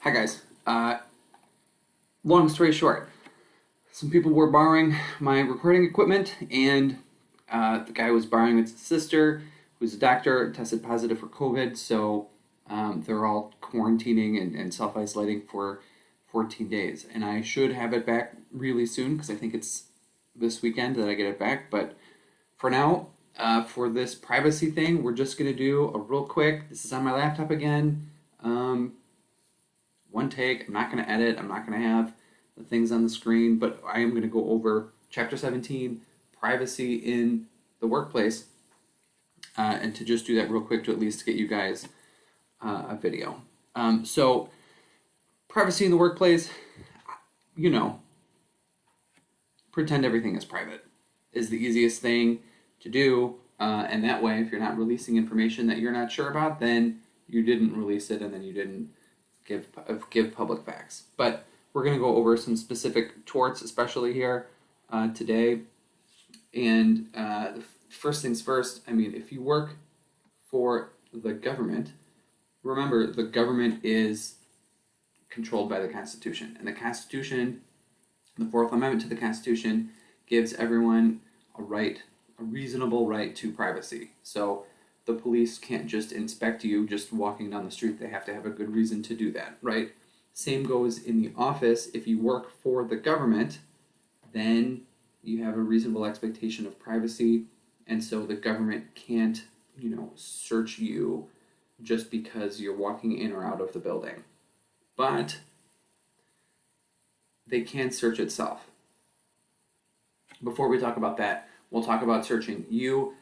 Hi guys. Long story short, some people were borrowing my recording equipment, and the guy was borrowing its sister, who's a doctor, tested positive for COVID. So they're all quarantining and self isolating for 14 days. And I should have it back really soon because I think it's this weekend that I get it back. But for now, for this privacy thing, we're just going to do a real quick. This is on my laptop again. Um, One take. I'm not going to edit. I'm not going to have the things on the screen, but I am going to go over Chapter 17, privacy in the workplace, and to just do that real quick to at least get you guys a video. So, privacy in the workplace, you know, pretend everything is private is the easiest thing to do. And that way, if you're not releasing information that you're not sure about, then you didn't release it and then you didn't give public facts. But we're going to go over some specific torts, especially here today. And first things first, I mean, if you work for the government, remember the government is controlled by the Constitution. And the Constitution, the Fourth Amendment to the Constitution, gives everyone a right, a reasonable right to privacy. So the police can't just inspect you just walking down the street. They have to have a good reason to do that, right? Same goes in the office. If you work for the government, then you have a reasonable expectation of privacy, and so the government can't, search you just because you're walking in or out of the building. But they can search itself. Before we talk about that, we'll talk about searching you.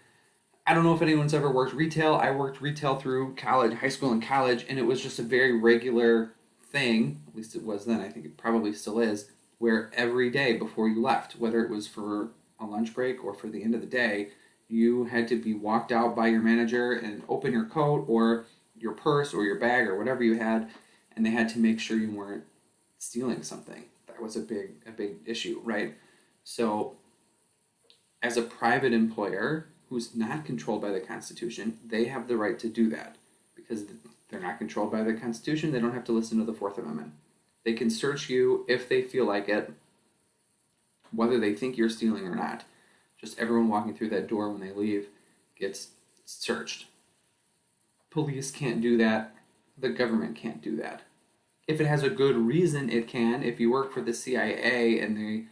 I don't know if anyone's ever worked retail. I worked retail through college, high school and college, and it was just a very regular thing, at least it was then, I think it probably still is, where every day before you left, whether it was for a lunch break or for the end of the day, you had to be walked out by your manager and open your coat or your purse or your bag or whatever you had, and they had to make sure you weren't stealing something. That was a big issue, right? So as a private employer who's not controlled by the Constitution, they have the right to do that because they're not controlled by the Constitution. They don't have to listen to the Fourth Amendment. They can search you if they feel like it, whether they think you're stealing or not. Just everyone walking through that door when they leave gets searched. Police can't do that. The government can't do that. If it has a good reason, it can. If you work for the CIA and they,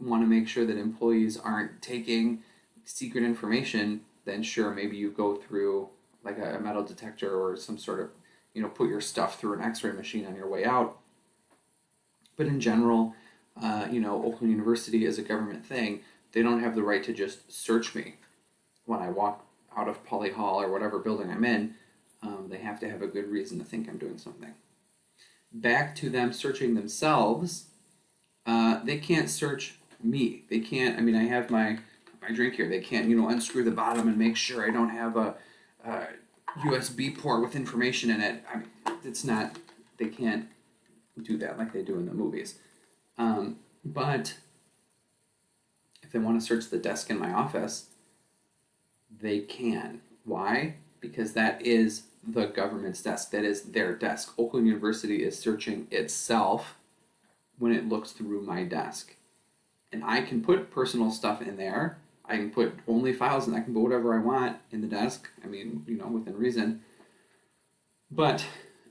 want to make sure that employees aren't taking secret information, then sure, maybe you go through like a metal detector or some sort of, put your stuff through an x-ray machine on your way out. But in general, Oakland University is a government thing. They don't have the right to just search me when I walk out of Poly Hall or whatever building I'm in. They have to have a good reason to think I'm doing something. Back to them searching themselves, they can't search me. They can't, I have my drink here. They can't, unscrew the bottom and make sure I don't have a USB port with information in it. It's not, they can't do that like they do in the movies. But if they want to search the desk in my office, they can. Why? Because that is the government's desk. That is their desk. Oakland University is searching itself when it looks through my desk. And I can put personal stuff in there. I can put only files and I can put whatever I want in the desk. Within reason. But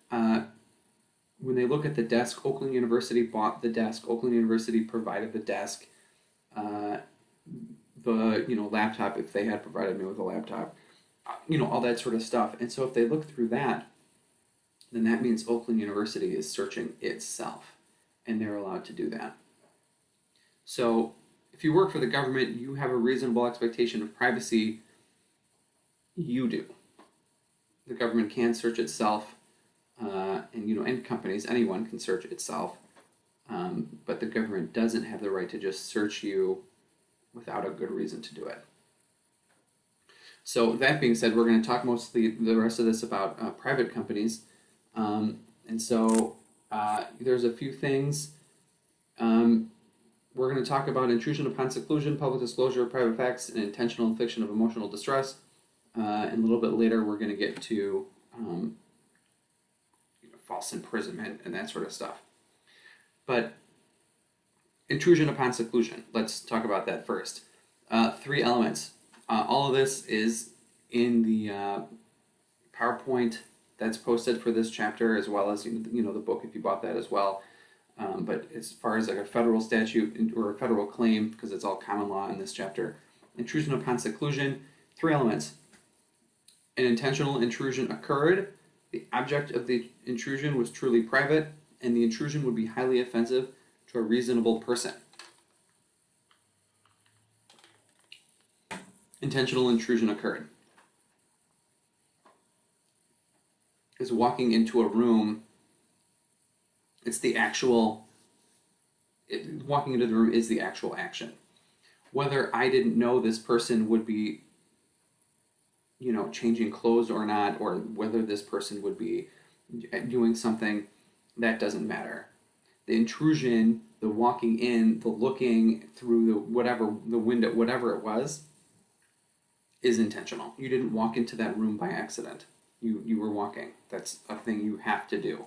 when they look at the desk, Oakland University bought the desk. Oakland University provided the desk. The laptop, if they had provided me with a laptop. All that sort of stuff. And so if they look through that, then that means Oakland University is searching itself. And they're allowed to do that. So if you work for the government, you have a reasonable expectation of privacy. You do. The government can search itself, and companies, anyone can search itself, but the government doesn't have the right to just search you without a good reason to do it. So that being said, we're going to talk mostly the rest of this about private companies, and so there's a few things. We're going to talk about intrusion upon seclusion, public disclosure of private facts, and intentional infliction of emotional distress. And a little bit later, we're going to get to false imprisonment and that sort of stuff. But intrusion upon seclusion, let's talk about that first. 3 elements. All of this is in the PowerPoint that's posted for this chapter, as well as the book if you bought that as well. But as far as like a federal statute or a federal claim, because it's all common law in this chapter, intrusion upon seclusion, 3 elements. An intentional intrusion occurred, the object of the intrusion was truly private, and the intrusion would be highly offensive to a reasonable person. Intentional intrusion occurred. Is walking into a room, it's the actual, walking into the room is the actual action. Whether I didn't know this person would be, changing clothes or not, or whether this person would be doing something, that doesn't matter. The intrusion, the walking in, the looking through the window, whatever it was, is intentional. You didn't walk into that room by accident. You were walking. That's a thing you have to do.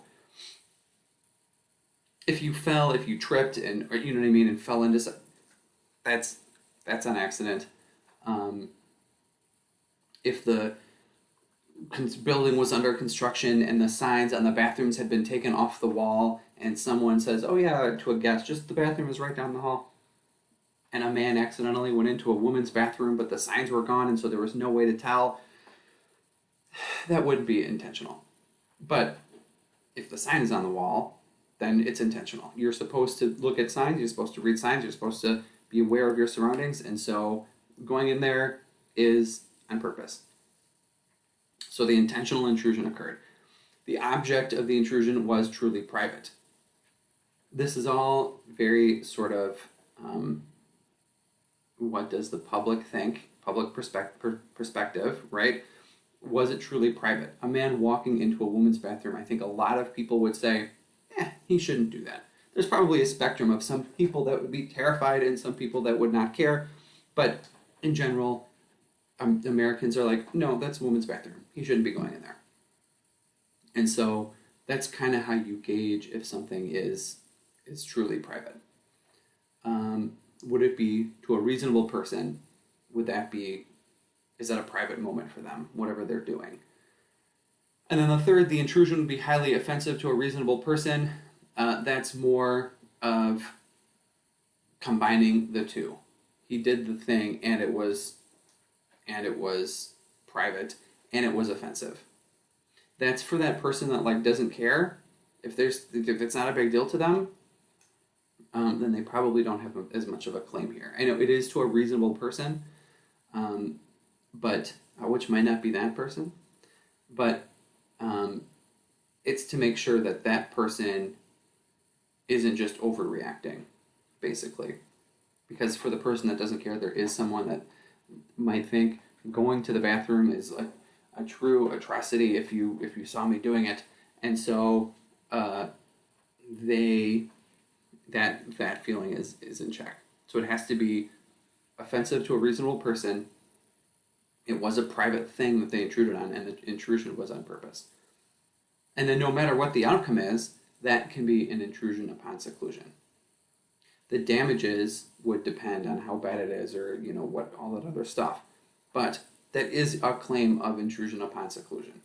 If you fell, if you tripped, and fell into, that's an accident. If the building was under construction and the signs on the bathrooms had been taken off the wall, and someone says, "Oh yeah," to a guest, "just the bathroom is right down the hall," and a man accidentally went into a woman's bathroom, but the signs were gone, and so there was no way to tell, that wouldn't be intentional. But if the sign is on the wall, then it's intentional. You're supposed to look at signs, you're supposed to read signs, you're supposed to be aware of your surroundings, and so going in there is on purpose. So the intentional intrusion occurred. The object of the intrusion was truly private. This is all very sort of, what does the public think? Public perspective, right? Was it truly private? A man walking into a woman's bathroom, I think a lot of people would say, he shouldn't do that. There's probably a spectrum of some people that would be terrified and some people that would not care. But in general, Americans are like, no, that's a woman's bathroom. He shouldn't be going in there. And so that's kind of how you gauge if something is truly private. Would it be to a reasonable person? Is that a private moment for them, whatever they're doing? And then the third, the intrusion would be highly offensive to a reasonable person. That's more of combining the two. He did the thing, and it was private, and it was offensive. That's for that person that doesn't care. If it's not a big deal to them, then they probably don't have as much of a claim here. I know it is to a reasonable person, but which might not be that person, but it's to make sure that person isn't just overreacting, basically. Because for the person that doesn't care, there is someone that might think going to the bathroom is a true atrocity if you saw me doing it, and so that feeling is in check. So it has to be offensive to a reasonable person. It was a private thing that they intruded on, and the intrusion was on purpose. And then no matter what the outcome is, that can be an intrusion upon seclusion. The damages would depend on how bad it is, or what all that other stuff. But that is a claim of intrusion upon seclusion.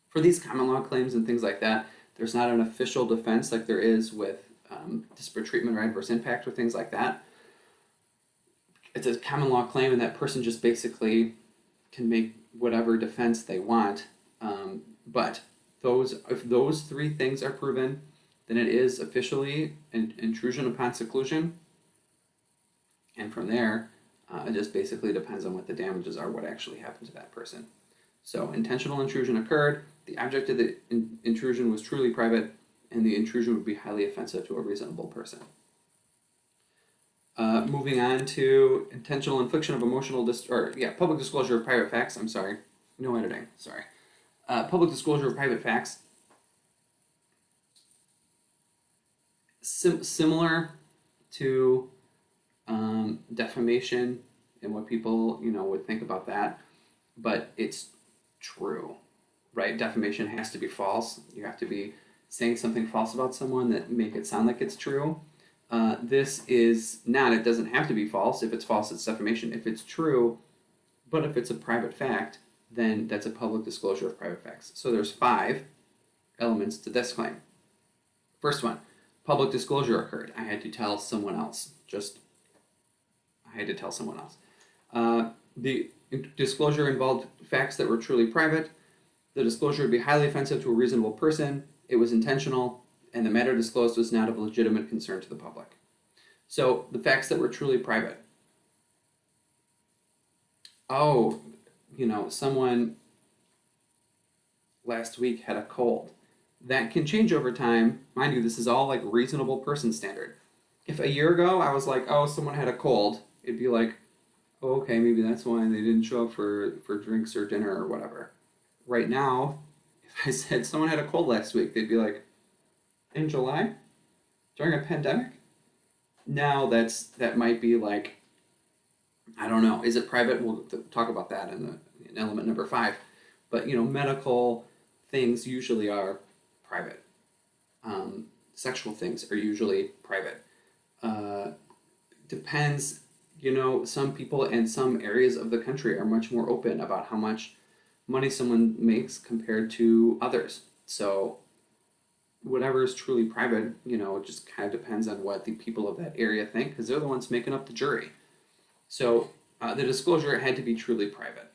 For these common law claims and things like that, there's not an official defense like there is with disparate treatment or adverse impact or things like that. It's a common law claim, and that person just basically can make whatever defense they want. But if those 3 things are proven, then it is officially an intrusion upon seclusion. And from there, it just basically depends on what the damages are, what actually happened to that person. So intentional intrusion occurred, the object of the intrusion was truly private, and the intrusion would be highly offensive to a reasonable person. Moving on to intentional infliction of public disclosure of private facts. I'm sorry. No editing. Sorry. Public disclosure of private facts. Similar to defamation and what people would think about that, but it's true. right? Defamation has to be false. You have to be saying something false about someone that make it sound like it's true. This is not. It doesn't have to be false. If it's false, it's defamation. If it's true, but if it's a private fact, then that's a public disclosure of private facts. So there's 5 elements to this claim. First one, public disclosure occurred. I had to tell someone else. I had to tell someone else. The disclosure involved facts that were truly private. The disclosure would be highly offensive to a reasonable person. It was intentional, and the matter disclosed was not of legitimate concern to the public. So the facts that were truly private. Oh, someone last week had a cold. That can change over time. Mind you, this is all like reasonable person standard. If a year ago I was like, oh, someone had a cold, it'd be like, oh, okay, maybe that's why they didn't show up for drinks or dinner or whatever. Right now, if I said someone had a cold last week, they'd be like, in July? During a pandemic? Now that might be like, I don't know. Is it private? We'll talk about that in element number 5. But medical things usually are private. Sexual things are usually private. Depends. Some people in some areas of the country are much more open about how much money someone makes compared to others. So whatever is truly private, it just kind of depends on what the people of that area think, because they're the ones making up the jury. So the disclosure had to be truly private.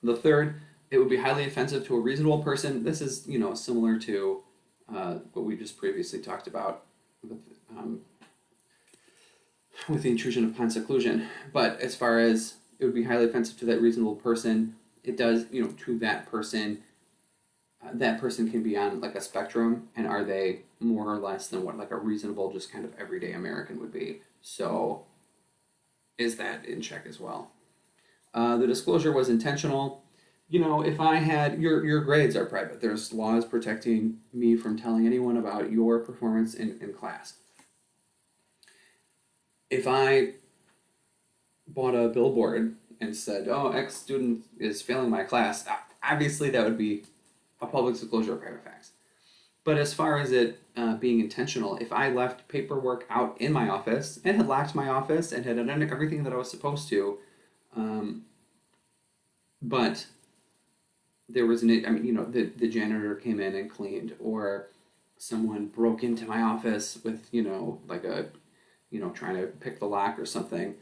The third, it would be highly offensive to a reasonable person. This is, similar to what we just previously talked about with the intrusion upon seclusion. But as far as it would be highly offensive to that reasonable person, it does, to that person can be on like a spectrum, and are they more or less than what like a reasonable, just kind of everyday American would be. So is that in check as well? The disclosure was intentional. If I had your grades are private, there's laws protecting me from telling anyone about your performance in class. If I bought a billboard and said, oh, X student is failing my class, obviously that would be a public disclosure of private facts. But as far as it being intentional, if I left paperwork out in my office and had locked my office and had done everything that I was supposed to, but there was the janitor came in and cleaned, or someone broke into my office with, like a, trying to pick the lock or something.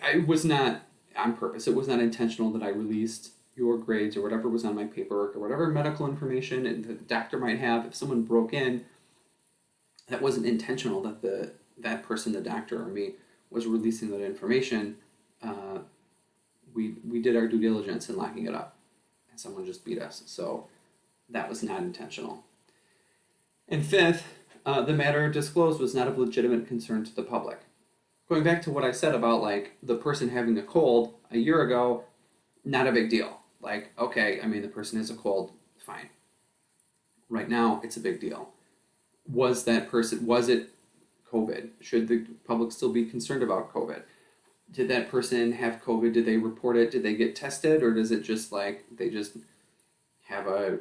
It was not on purpose. It was not intentional that I released your grades or whatever was on my paperwork or whatever medical information the doctor might have. If someone broke in, that wasn't intentional that that person, the doctor or me, was releasing that information. We did our due diligence in locking it up, and someone just beat us. So that was not intentional. And 5th, the matter disclosed was not of legitimate concern to the public. Going back to what I said about like the person having a cold a year ago, not a big deal. Like, okay, the person has a cold, fine. Right now, it's a big deal. Was it COVID? Should the public still be concerned about COVID? Did that person have COVID? Did they report it? Did they get tested? Or does it just like they just have a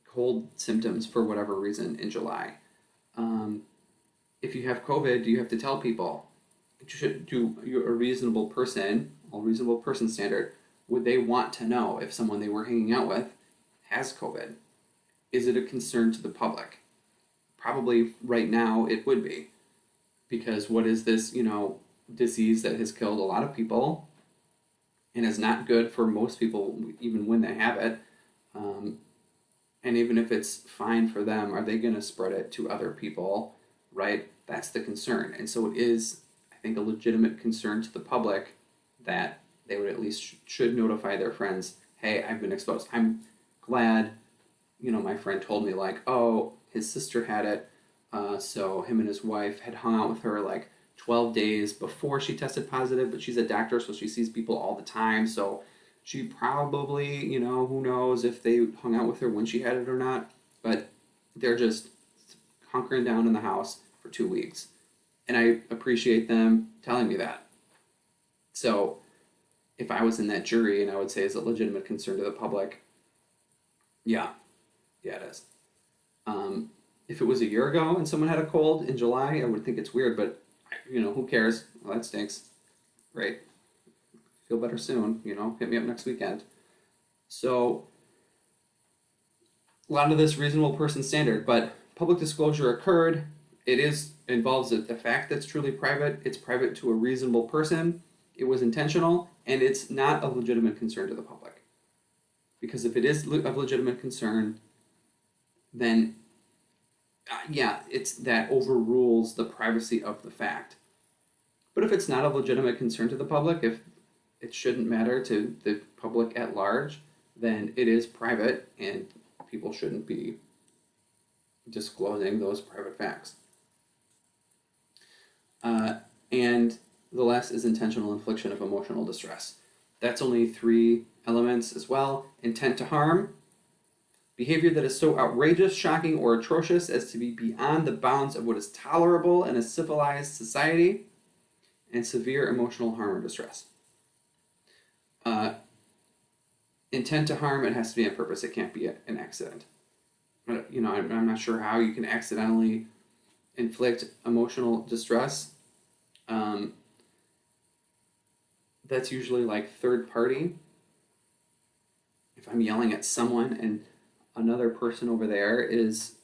cold symptoms for whatever reason in July? If you have COVID, do you have to tell people? A reasonable person standard, would they want to know if someone they were hanging out with has COVID? Is it a concern to the public? Probably right now it would be. Because what is this, disease that has killed a lot of people and is not good for most people even when they have it? And even if it's fine for them, are they going to spread it to other people, right? That's the concern. And so it is, I think, a legitimate concern to the public that they would at least should notify their friends, hey, I've been exposed. I'm glad, my friend told me like, oh, his sister had it. So him and his wife had hung out with her like 12 days before she tested positive, but she's a doctor, so she sees people all the time. So she probably, who knows if they hung out with her when she had it or not, but they're just hunkering down in the house for 2 weeks. And I appreciate them telling me that. So if I was in that jury, and I would say, is it legitimate concern to the public? Yeah, yeah, it is. If it was a year ago and someone had a cold in July, I would think it's weird, but who cares? Well, that stinks. Great. Feel better soon, hit me up next weekend. So, a lot of this reasonable person standard, but public disclosure occurred. Involves a fact that's truly private. It's private to a reasonable person. It was intentional, and it's not of legitimate concern to the public. Because if it is of legitimate concern, then it's that overrules the privacy of the fact. But if it's not of legitimate concern to the public, if it shouldn't matter to the public at large, then it is private, and people shouldn't be disclosing those private facts. And the last is intentional infliction of emotional distress. That's only 3 elements as well. Intent to harm, behavior that is so outrageous, shocking, or atrocious as to be beyond the bounds of what is tolerable in a civilized society, and severe emotional harm or distress. Intent to harm, it has to be on purpose. It can't be an accident. I'm not sure how you can accidentally inflict emotional distress. That's usually like third party. If I'm yelling at someone and another person over there is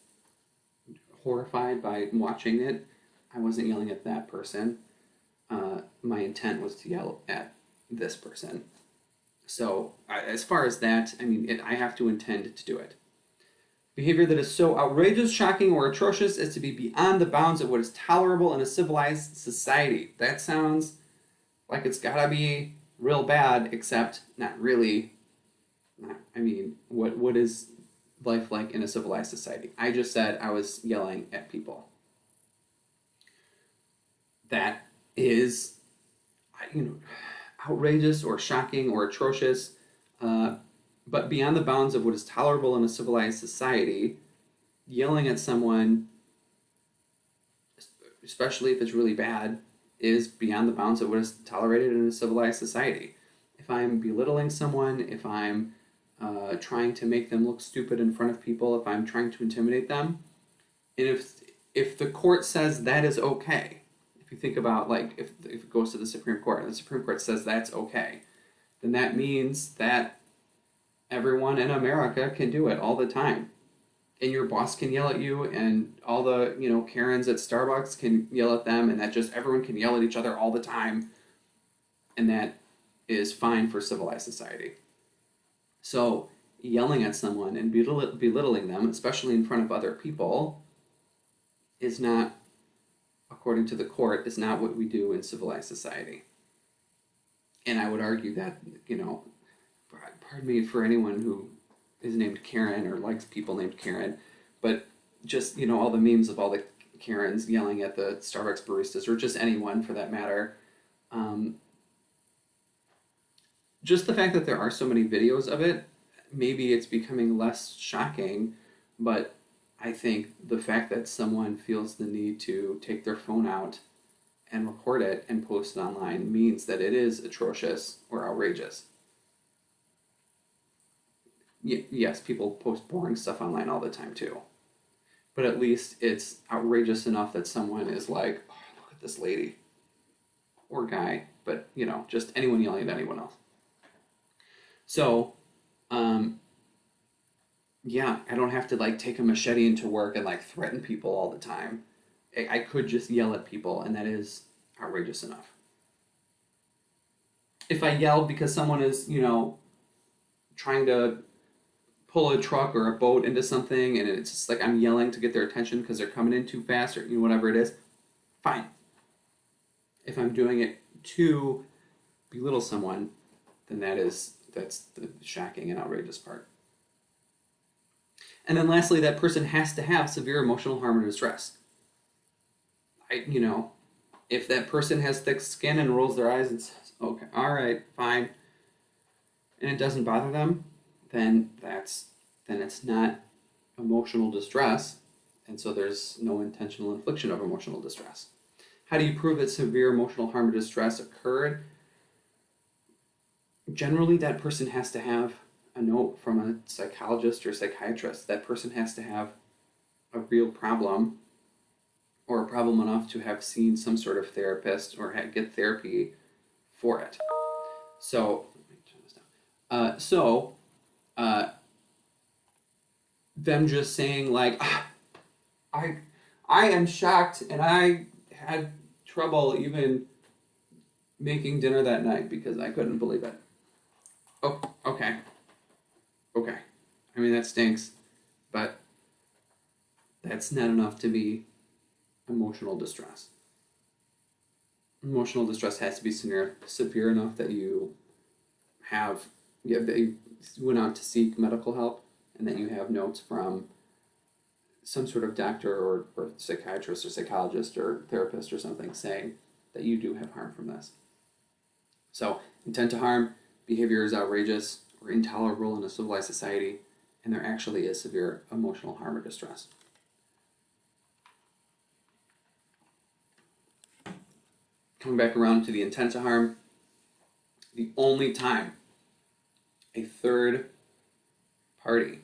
horrified by watching it, I wasn't yelling at that person. My intent was to yell at this person. So as far as that, I have to intend to do it. Behavior that is so outrageous, shocking, or atrocious as to be beyond the bounds of what is tolerable in a civilized society. That sounds like it's gotta be real bad, except not really. What is life like in a civilized society? I just said I was yelling at people. That is, outrageous or shocking or atrocious, but beyond the bounds of what is tolerable in a civilized society. Yelling at someone, especially if it's really bad, is beyond the bounds of what is tolerated in a civilized society. If I'm belittling someone, if I'm trying to make them look stupid in front of people, if I'm trying to intimidate them, and if the court says that is okay, if you think about if it goes to the Supreme Court and the Supreme Court says that's okay, then that means that everyone in America can do it all the time. And your boss can yell at you, and all the Karens at Starbucks can yell at them, and that just everyone can yell at each other all the time, and that is fine for civilized society. So yelling at someone and belittling them, especially in front of other people, is not, according to the court, is not what we do in civilized society. And I would argue that, pardon me for anyone who is named Karen or likes people named Karen, but just, all the memes of all the Karens yelling at the Starbucks baristas, or just anyone for that matter. Just the fact that there are so many videos of it, maybe it's becoming less shocking, but I think the fact that someone feels the need to take their phone out and record it and post it online means that it is atrocious or outrageous. Yes, people post boring stuff online all the time too. But at least it's outrageous enough that someone is like, oh, look at this lady. Or guy, but just anyone yelling at anyone else. So, I don't have to take a machete into work and threaten people all the time. I could just yell at people, and that is outrageous enough. If I yell because someone is, trying to pull a truck or a boat into something, and it's just I'm yelling to get their attention because they're coming in too fast, or whatever it is, fine. If I'm doing it to belittle someone, then that's the shocking and outrageous part. And then lastly, that person has to have severe emotional harm or distress. If that person has thick skin and rolls their eyes and says, okay, all right, fine, and it doesn't bother them, then it's not emotional distress, and so there's no intentional infliction of emotional distress. How do you prove that severe emotional harm or distress occurred? generally that person has to have a note from a psychologist or psychiatrist. That person has to have a real problem or a problem enough to have seen some sort of therapist or get therapy for it. So, let me turn this down. Uh, them just saying like, I, I am shocked, and I had trouble even making dinner that night because I couldn't believe it. Oh, okay, okay. I mean that stinks, but that's not enough to be emotional distress. Emotional distress has to be severe enough that you have, yeah, that you went out to seek medical help, and that you have notes from some sort of doctor or psychiatrist or psychologist or therapist or something saying that you do have harm from this. So, intent to harm behavior is outrageous or intolerable in a civilized society, and there actually is severe emotional harm or distress. Coming back around to the intent to harm, the only time a third party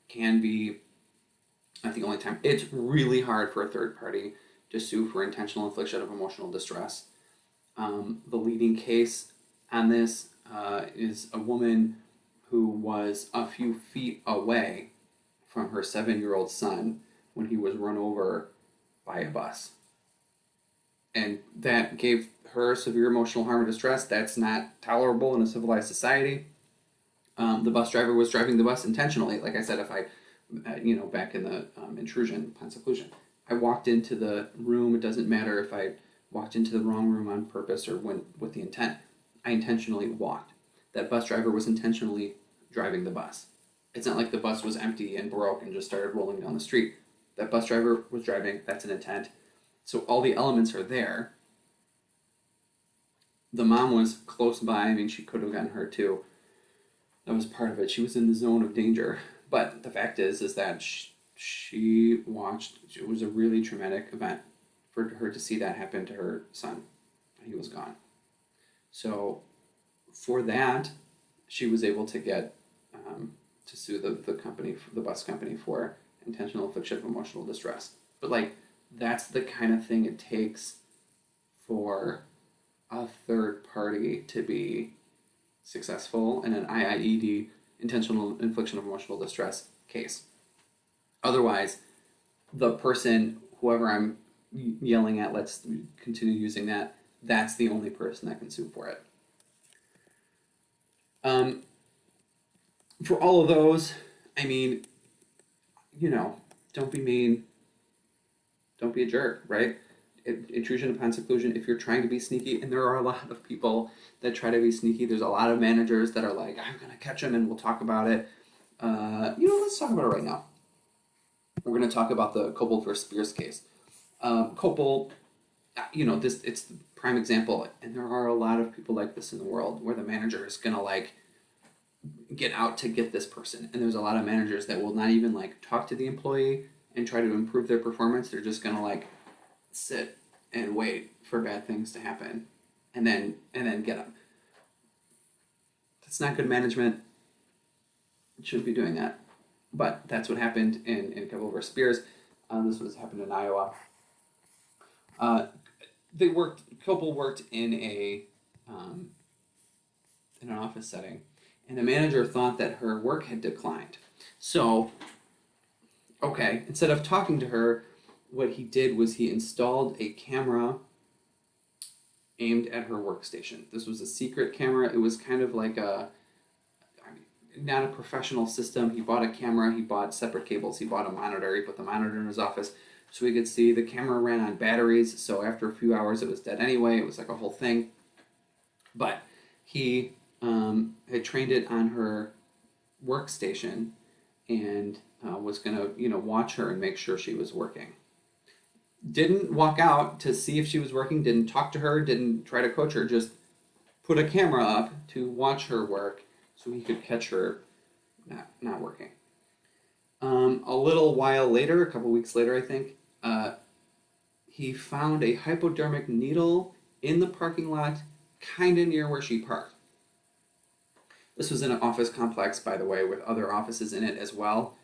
can be, not the only time, it's really hard for a third party to sue for intentional infliction of emotional distress. The leading case on this is a woman who was a few feet away from her 7-year-old son when he was run over by a bus. And that gave her severe emotional harm or distress. That's not tolerable in a civilized society. The bus driver was driving the bus intentionally. Like I said, if I, back in the intrusion upon seclusion, I walked into the room. It doesn't matter if I walked into the wrong room on purpose or went with the intent. I intentionally walked. That bus driver was intentionally driving the bus. It's not like the bus was empty and broke and just started rolling down the street. That bus driver was driving. That's an intent. So all the elements are there. The mom was close by. I mean, she could have gotten hurt too. That was part of it. She was in the zone of danger. But the fact is that she watched. It was a really traumatic event for her to see that happen to her son. He was gone. So for that, she was able to get to sue the company, the bus company, for intentional infliction of emotional distress. But like, that's the kind of thing it takes for a third party to be successful in an IIED, intentional infliction of emotional distress case. Otherwise, the person, whoever I'm yelling at, let's continue using that, that's the only person that can sue for it. For all of those, I mean, don't be mean, don't be a jerk, right? Intrusion upon seclusion, if you're trying to be sneaky, and there are a lot of people that try to be sneaky, there's a lot of managers that are like, I'm going to catch them and we'll talk about it. Let's talk about it right now. We're going to talk about the Copel versus Spears case. Copel, it's the prime example, and there are a lot of people like this in the world where the manager is going to like get out to get this person. And there's a lot of managers that will not even like talk to the employee and try to improve their performance. They're just going to like sit and wait for bad things to happen and then get them. That's not good management. It shouldn't be doing that. But that's what happened in Copel versus Spears. This was happened in Iowa. Copel worked in an office setting, and the manager thought that her work had declined. So, okay, instead of talking to her, what he did was he installed a camera aimed at her workstation. This was a secret camera. It was kind of like not a professional system. He bought a camera, he bought separate cables, he bought a monitor, he put the monitor in his office so he could see. The camera ran on batteries, so after a few hours it was dead anyway. It was like a whole thing. But he had trained it on her workstation and was going to, watch her and make sure she was working. Didn't walk out to see if she was working, didn't talk to her, didn't try to coach her, just put a camera up to watch her work so he could catch her not working. A little while later, a couple weeks later, I think, he found a hypodermic needle in the parking lot, kind of near where she parked. This was in an office complex, by the way, with other offices in it as well.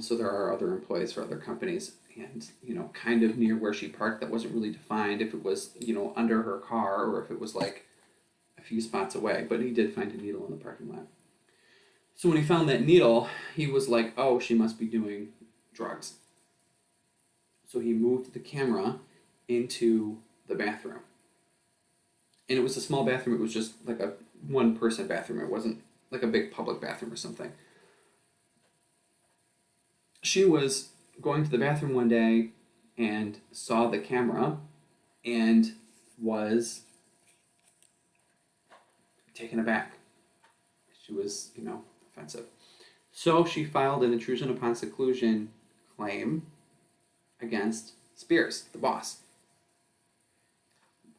So there are other employees for other companies, and kind of near where she parked, that wasn't really defined if it was under her car or if it was like a few spots away. But he did find a needle in the parking lot. So when he found that needle, he was like, "Oh, she must be doing drugs." So he moved the camera into the bathroom, and it was a small bathroom. It was just like a one-person bathroom. It wasn't like a big public bathroom or something. She was going to the bathroom one day and saw the camera and was taken aback. She was, offensive. So she filed an intrusion upon seclusion claim against Spears, the boss.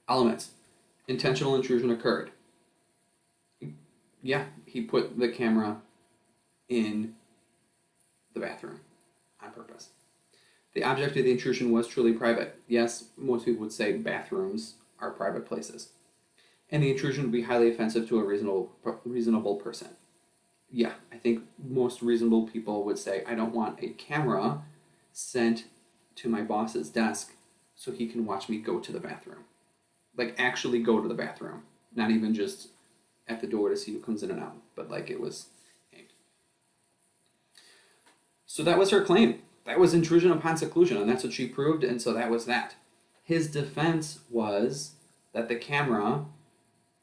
Elements. Intentional intrusion occurred. Yeah, he put the camera in the bathroom on purpose. The object of the intrusion was truly private. Yes, most people would say bathrooms are private places. And the intrusion would be highly offensive to a reasonable person. Yeah, I think most reasonable people would say, I don't want a camera sent to my boss's desk so he can watch me go to the bathroom. Like, actually go to the bathroom. Not even just at the door to see who comes in and out, but like it was aimed. So that was her claim. That was intrusion upon seclusion, and that's what she proved, and so that was that. His defense was that the camera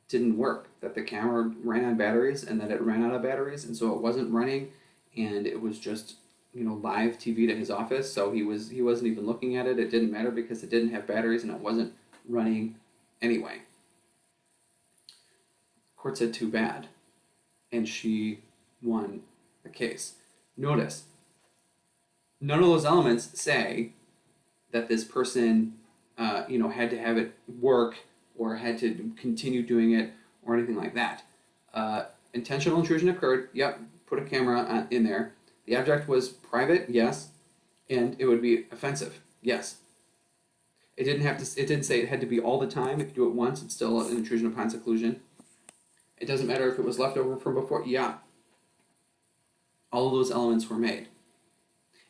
didn't work, that the camera ran on batteries and that it ran out of batteries, and so it wasn't running, and it was just live TV to his office, so he wasn't even looking at it. It didn't matter because it didn't have batteries and it wasn't running anyway. Court said too bad, and she won the case. Notice, none of those elements say that this person had to have it work or had to continue doing it or anything like that. Intentional intrusion occurred. Yep, put a camera in there. The object was private. Yes, and it would be offensive. Yes. It didn't say it had to be all the time. If you do it once, it's still an intrusion upon seclusion. It doesn't matter if it was left over from before. Yeah. All of those elements were made.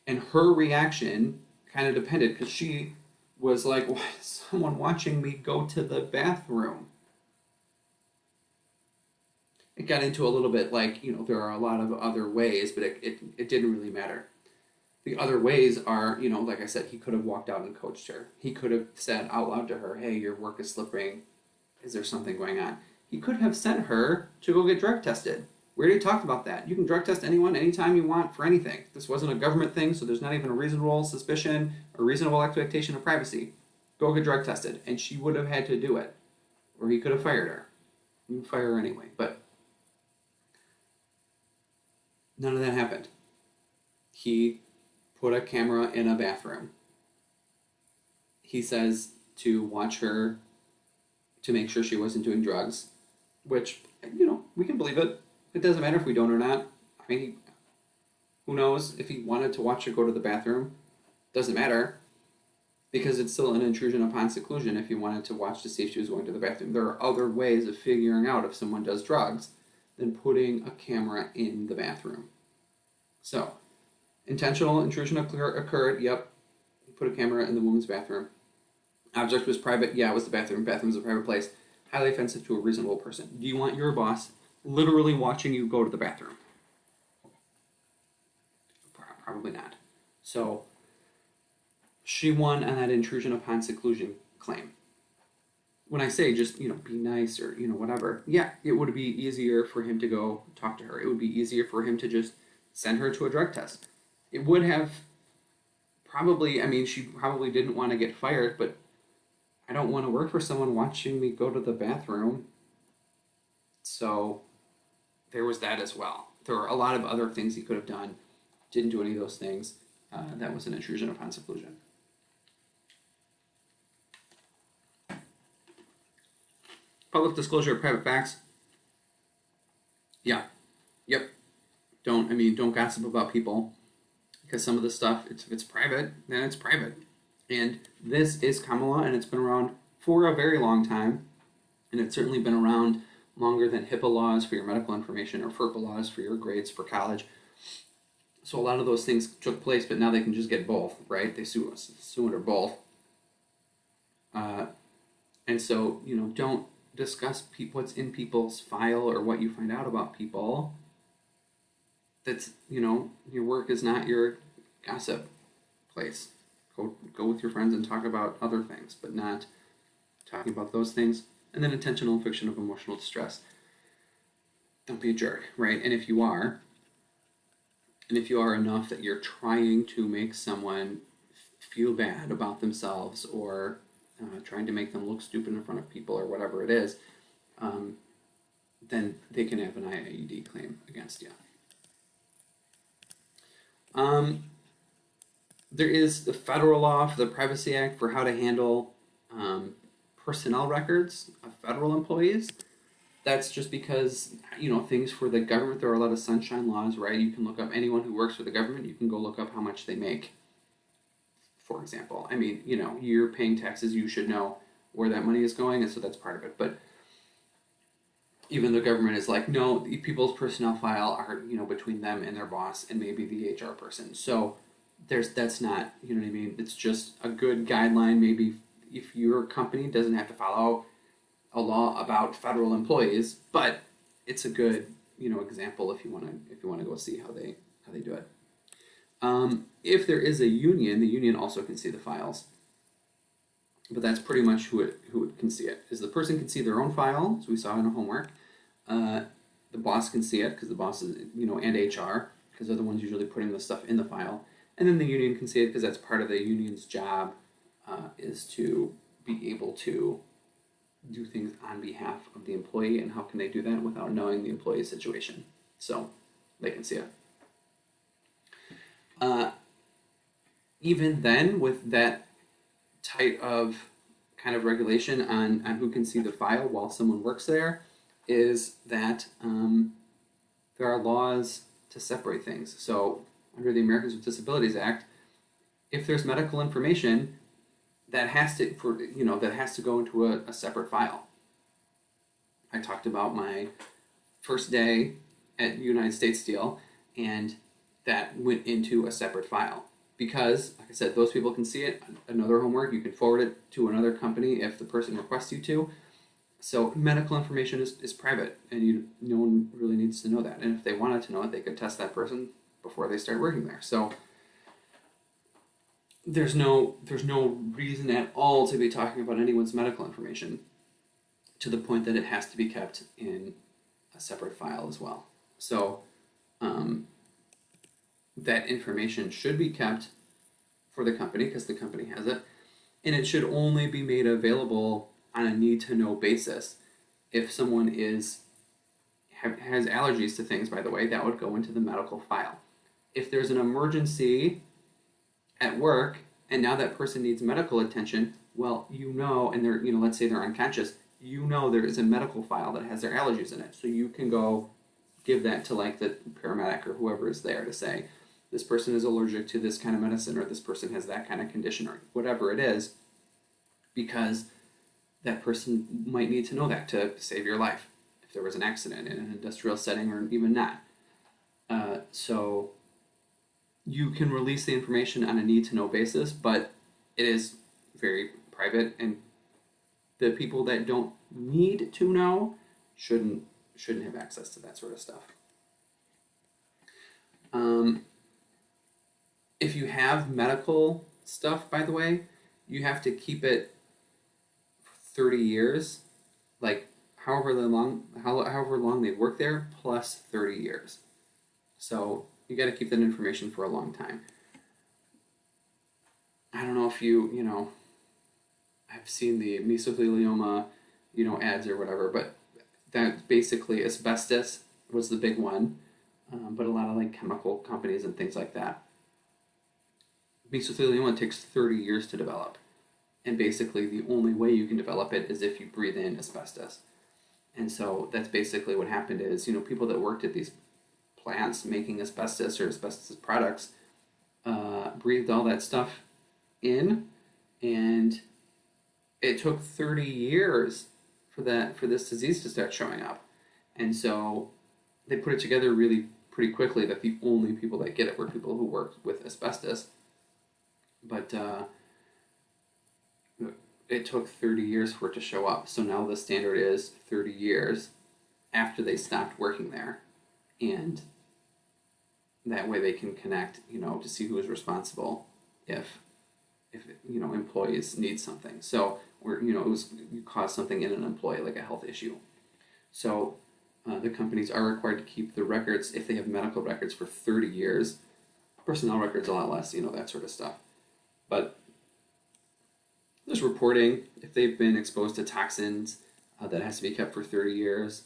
And her reaction kind of depended, because she was like, why is someone watching me go to the bathroom? It got into a little bit like, there are a lot of other ways, but it didn't really matter. The other ways are, like I said, he could have walked out and coached her. He could have said out loud to her, hey, your work is slipping. Is there something going on? He could have sent her to go get drug tested. We already talked about that. You can drug test anyone anytime you want for anything. This wasn't a government thing, so there's not even a reasonable suspicion or reasonable expectation of privacy. Go get drug tested. And she would have had to do it. Or he could have fired her. You can fire her anyway. But none of that happened. He put a camera in a bathroom. He says to watch her to make sure she wasn't doing drugs, which, we can believe it. It doesn't matter if we don't or not. I mean, who knows if he wanted to watch her go to the bathroom? Doesn't matter, because it's still an intrusion upon seclusion if he wanted to watch to see if she was going to the bathroom. There are other ways of figuring out if someone does drugs than putting a camera in the bathroom. So, intentional intrusion occurred. Yep. Put a camera in the woman's bathroom. Object was private. Yeah, it was the bathroom. Bathroom's a private place. Highly offensive to a reasonable person. Do you want your boss literally watching you go to the bathroom? Probably not. So, she won on that intrusion upon seclusion claim. When I say just, be nice or, whatever, yeah, it would be easier for him to go talk to her. It would be easier for him to just send her to a drug test. It would have she probably didn't want to get fired, but I don't want to work for someone watching me go to the bathroom. So there was that as well. There were a lot of other things he could have done. Didn't do any of those things. That was an intrusion upon seclusion. Public disclosure of private facts. Yeah. Yep. Don't gossip about people, because some of the stuff, if it's private, then it's private. And this is common law, and it's been around for a very long time, and it's certainly been around longer than HIPAA laws for your medical information or FERPA laws for your grades for college. So a lot of those things took place, but now they can just get both, right? They sue under both. And so, don't discuss what's in people's file or what you find out about people. That's, your work is not your gossip place. Go with your friends and talk about other things, but not talking about those things. And then intentional infliction of emotional distress. Don't be a jerk, right? And if you are enough that you're trying to make someone feel bad about themselves or trying to make them look stupid in front of people or whatever it is, then they can have an IAED claim against you. There is the federal law for the Privacy Act for how to handle personnel records of federal employees. That's just because, things for the government, there are a lot of sunshine laws, right? You can look up anyone who works for the government. You can go look up how much they make, for example. I mean, you're paying taxes, you should know where that money is going, and so that's part of it. But even the government is like, no, people's personnel file are, between them and their boss and maybe the HR person. So that's not, what I mean? It's just a good guideline. Maybe if your company doesn't have to follow a law about federal employees, but it's a good, example if you want to go see how they do it. If there is a union, the union also can see the files. But that's pretty much who it can see it. Is the person can see their own file, as we saw in our homework. The boss can see it because the boss is, and HR, because they're the ones usually putting the stuff in the file. And then the union can see it because that's part of the union's job, is to be able to do things on behalf of the employee. And how can they do that without knowing the employee's situation? So they can see it. Even then, with that type of kind of regulation on who can see the file while someone works there, is that there are laws to separate things. So under the Americans with Disabilities Act, if there's medical information, that has to go into a separate file. I talked about my first day at United States Steel, and that went into a separate file. Because, like I said, those people can see it. Another homework, you can forward it to another company if the person requests you to. So medical information is private, and no one really needs to know that. And if they wanted to know it, they could test that person before they start working there. So there's no reason at all to be talking about anyone's medical information to the point that it has to be kept in a separate file as well. So that information should be kept for the company because the company has it, and it should only be made available on a need-to-know basis. If someone has allergies to things, by the way, that would go into the medical file. If there's an emergency at work and now that person needs medical attention, well, and they're, let's say they're unconscious, there is a medical file that has their allergies in it. So you can go give that to like the paramedic or whoever is there to say, this person is allergic to this kind of medicine, or this person has that kind of condition, or whatever it is, because that person might need to know that to save your life if there was an accident in an industrial setting or even not. So you can release the information on a need-to-know basis, but it is very private, and the people that don't need to know shouldn't have access to that sort of stuff. If you have medical stuff, by the way, you have to keep it for 30 years, like however long they work there, plus 30 years. So you got to keep that information for a long time. I don't know if I've seen the mesothelioma, ads or whatever, but that basically asbestos was the big one, but a lot of like chemical companies and things like that. Mesothelioma takes 30 years to develop, and basically the only way you can develop it is if you breathe in asbestos. And so that's basically what happened is, people that worked at these plants making asbestos or asbestos products breathed all that stuff in, and it took 30 years for this disease to start showing up. And so they put it together really pretty quickly that the only people that get it were people who worked with asbestos. But it took 30 years for it to show up. So now the standard is 30 years after they stopped working there. And that way they can connect, to see who is responsible if employees need something. So, or you cause something in an employee, like a health issue. So the companies are required to keep the records if they have medical records for 30 years. Personnel records a lot less, that sort of stuff. But there's reporting if they've been exposed to toxins that has to be kept for 30 years.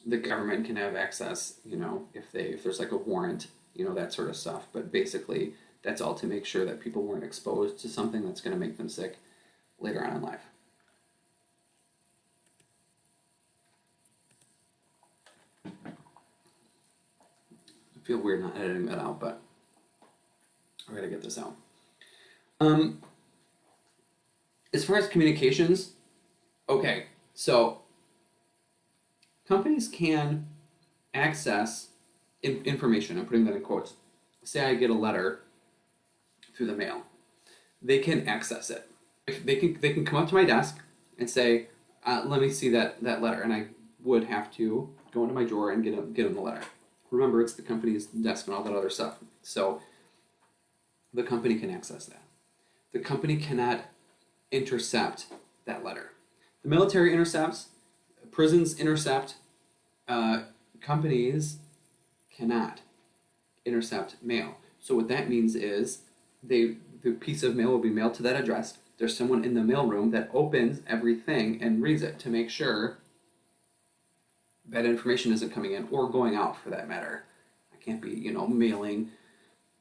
The government can have access, if there's like a warrant, that sort of stuff. But basically, that's all to make sure that people weren't exposed to something that's going to make them sick later on in life. I feel weird not editing that out, but I gotta get this out. As far as communications, okay, so companies can access information. I'm putting that in quotes. Say I get a letter through the mail, they can access it. If they can come up to my desk and say, "Let me see that letter," and I would have to go into my drawer and get them the letter. Remember, it's the company's desk and all that other stuff. So the company can access that. The company cannot intercept that letter. The military intercepts, prisons intercept, companies cannot intercept mail. So what that means is the piece of mail will be mailed to that address. There's someone in the mailroom that opens everything and reads it to make sure that information isn't coming in or going out, for that matter. I can't be, mailing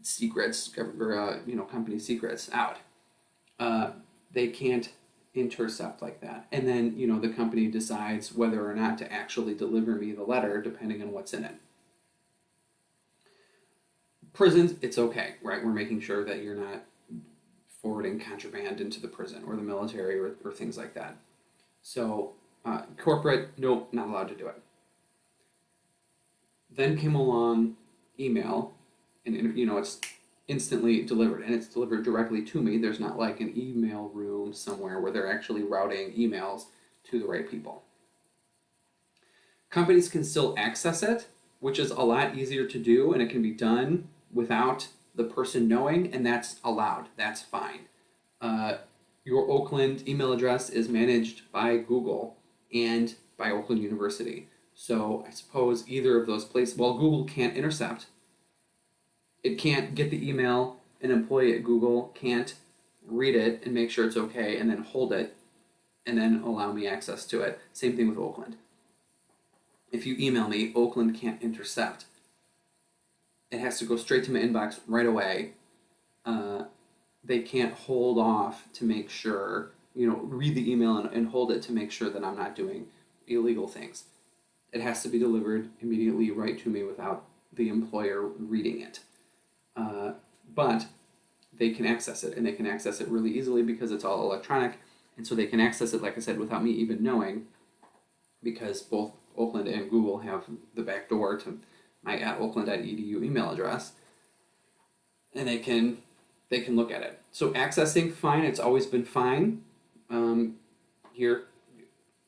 secrets or, company secrets out. They can't intercept like that. And then, the company decides whether or not to actually deliver me the letter depending on what's in it. Prisons, it's okay, right? We're making sure that you're not forwarding contraband into the prison or the military or things like that. So corporate, nope, not allowed to do it. Then came along email, and it's instantly delivered, and it's delivered directly to me. There's not like an email room somewhere where they're actually routing emails to the right people. Companies can still access it, which is a lot easier to do, and it can be done without the person knowing, and that's allowed. That's fine. Your Oakland email address is managed by Google and by Oakland University. So I suppose either of those places, well, Google can't intercept. It can't get the email. An employee at Google can't read it and make sure it's okay and then hold it and then allow me access to it. Same thing with Oakland. If you email me, Oakland can't intercept. It has to go straight to my inbox right away. They can't hold off to make sure, read the email and hold it to make sure that I'm not doing illegal things. It has to be delivered immediately right to me without the employer reading it. But they can access it, and they can access it really easily because it's all electronic, and so they can access it, like I said, without me even knowing, because both Oakland and Google have the back door to my @oakland.edu email address, and they can look at it. So accessing, fine, it's always been fine. You're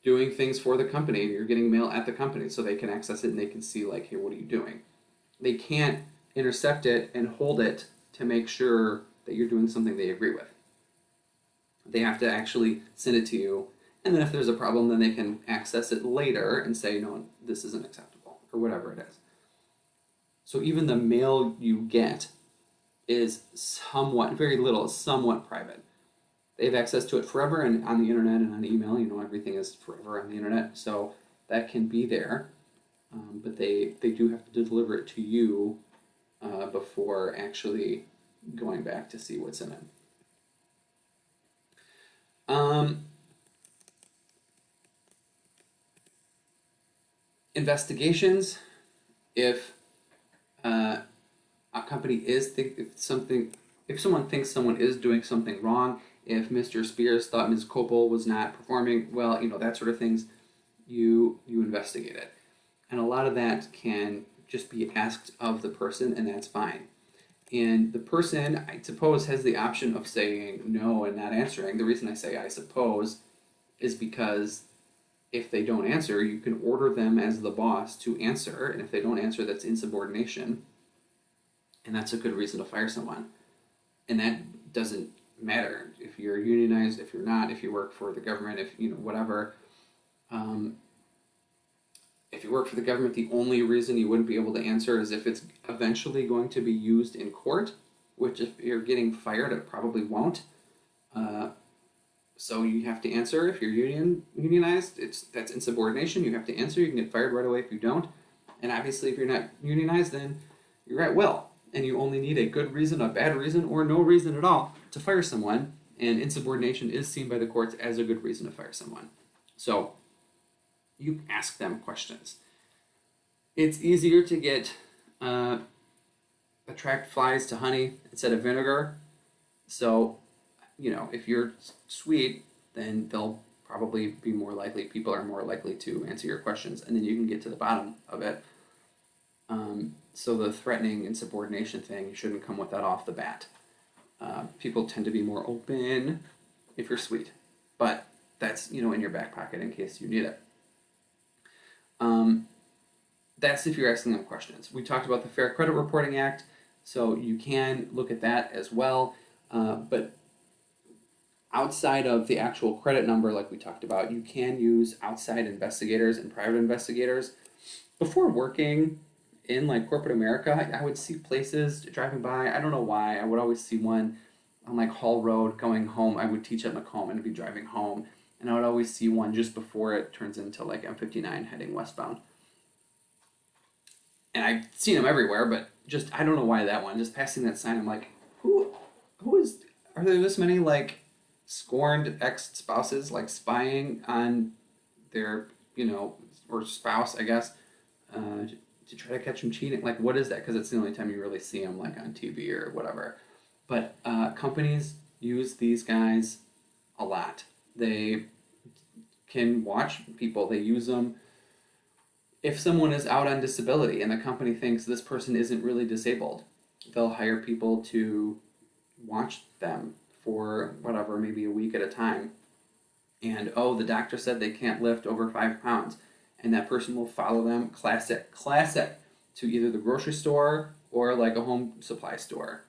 doing things for the company, you're getting mail at the company, so they can access it and they can see, like, hey, what are you doing? They can't intercept it and hold it to make sure that you're doing something they agree with. They have to actually send it to you, and then if there's a problem, then they can access it later and say, no, this isn't acceptable, or whatever it is. So even the mail you get is somewhat private. They have access to it forever, and on the internet and on email, everything is forever on the internet, so that can be there, but they do have to deliver it to you before actually going back to see what's in it. Investigations, if a company if someone thinks someone is doing something wrong, if Mr. Spears thought Ms. Copel was not performing well, that sort of things, you investigate it. And a lot of that can just be asked of the person, and that's fine. And the person, I suppose, has the option of saying no and not answering. The reason I say I suppose is because if they don't answer, you can order them as the boss to answer. And if they don't answer, that's insubordination. And that's a good reason to fire someone. And that doesn't matter if you're unionized, if you're not, if you work for the government, if you know, whatever. Um, if you work for the government, the only reason you wouldn't be able to answer is if it's eventually going to be used in court, which if you're getting fired, it probably won't. Uh, so you have to answer if you're unionized. That's insubordination. You have to answer. You can get fired right away if you don't. And obviously, if you're not unionized, then you're at will, and you only need a good reason, a bad reason, or no reason at all to fire someone. And insubordination is seen by the courts as a good reason to fire someone. So you ask them questions. It's easier to get attract flies to honey instead of vinegar. So, if you're sweet, then they'll probably be more likely. People are more likely to answer your questions, and then you can get to the bottom of it. So the threatening and subordination thing, you shouldn't come with that off the bat. People tend to be more open if you're sweet, but that's in your back pocket in case you need it. That's if you're asking them questions. We talked about the Fair Credit Reporting Act, so you can look at that as well. But outside of the actual credit number, like we talked about, you can use outside investigators and private investigators. Before working in like corporate America, I would see places driving by. I don't know why. I would always see one on like Hall Road going home. I would teach at Macomb and be driving home, and I would always see one just before it turns into like M59 heading westbound. And I've seen them everywhere, but just I don't know why that one. Just passing that sign, I'm like, who is? Are there this many like scorned ex-spouses like spying on their or spouse, I guess, to try to catch them cheating? Like, what is that? Because it's the only time you really see them like on TV or whatever. But companies use these guys a lot. They can watch people. They use them. If someone is out on disability and the company thinks this person isn't really disabled, they'll hire people to watch them for whatever, maybe a week at a time. And the doctor said they can't lift over 5 pounds. And that person will follow them, classic, to either the grocery store or like a home supply store.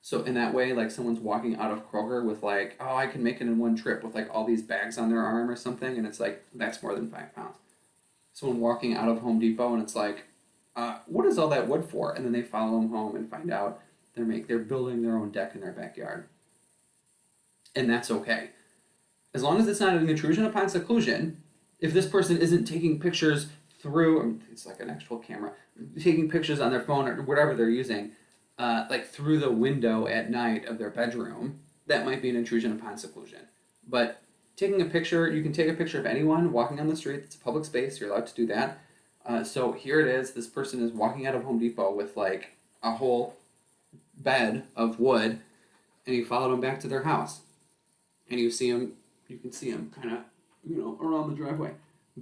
So in that way, like someone's walking out of Kroger with like, I can make it in one trip with like all these bags on their arm or something. And it's like, that's more than 5 pounds. Someone walking out of Home Depot and it's like, what is all that wood for? And then they follow them home and find out they're building their own deck in their backyard. And that's okay. As long as it's not an intrusion upon seclusion, if this person isn't taking pictures through, it's like an actual camera, taking pictures on their phone or whatever they're using, like through the window at night of their bedroom, that might be an intrusion upon seclusion. But taking a picture, you can take a picture of anyone walking on the street. It's a public space. You're allowed to do that. So here it is. This person is walking out of Home Depot with like a whole bed of wood, and you follow them back to their house. And you can see them kind of, around the driveway,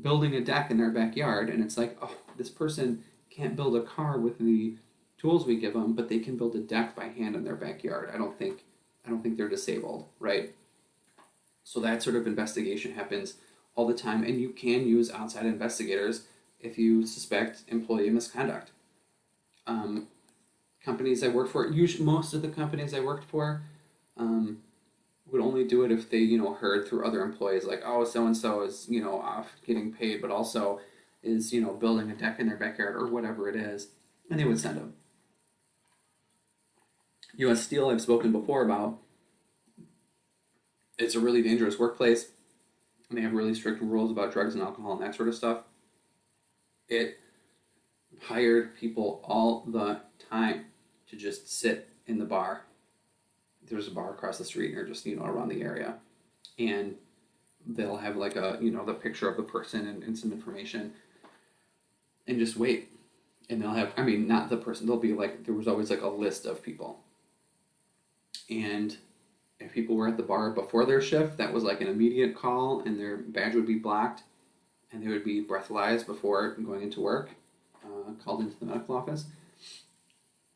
building a deck in their backyard. And it's like, this person can't build a car with the tools we give them, but they can build a deck by hand in their backyard. I don't think they're disabled, right? So that sort of investigation happens all the time, and you can use outside investigators if you suspect employee misconduct. Companies I worked for, most of the companies I worked for, would only do it if they, heard through other employees, like, so-and-so is, off getting paid, but also is, building a deck in their backyard or whatever it is, and they would send them. U.S. Steel, I've spoken before about. It's a really dangerous workplace, and they have really strict rules about drugs and alcohol and that sort of stuff. It hired people all the time to just sit in the bar. There's a bar across the street, or just around the area, and they'll have like a the picture of the person and some information, and just wait. And they'll have, not the person. They'll be like, there was always like a list of people, and if people were at the bar before their shift, that was like an immediate call, and their badge would be blocked, and they would be breathalyzed before going into work, called into the medical office.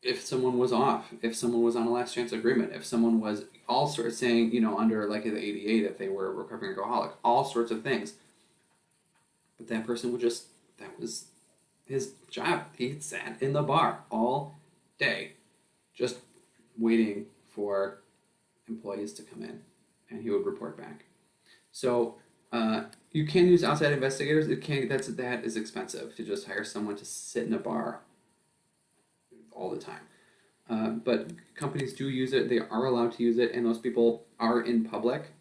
If someone was off, if someone was on a last chance agreement, if someone was all sorts saying, under like the 88, if they were a recovering alcoholic, all sorts of things. But that person that was his job. He sat in the bar all day, just waiting for employees to come in, and he would report back. So you can use outside investigators. That is expensive to just hire someone to sit in a bar all the time. But companies do use it. They are allowed to use it, and those people are in public.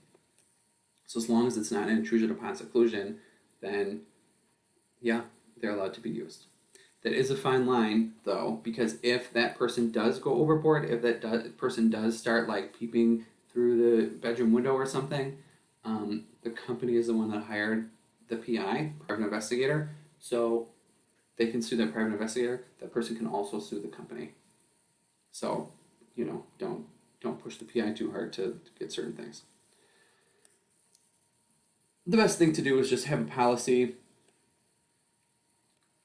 So as long as it's not an intrusion upon seclusion, then yeah, they're allowed to be used. That is a fine line, though, because if that person does go overboard, if person does start like peeping through the bedroom window or something, the company is the one that hired the PI, private investigator, so they can sue that private investigator. That person can also sue the company. So, don't push the PI too hard to get certain things. The best thing to do is just have a policy.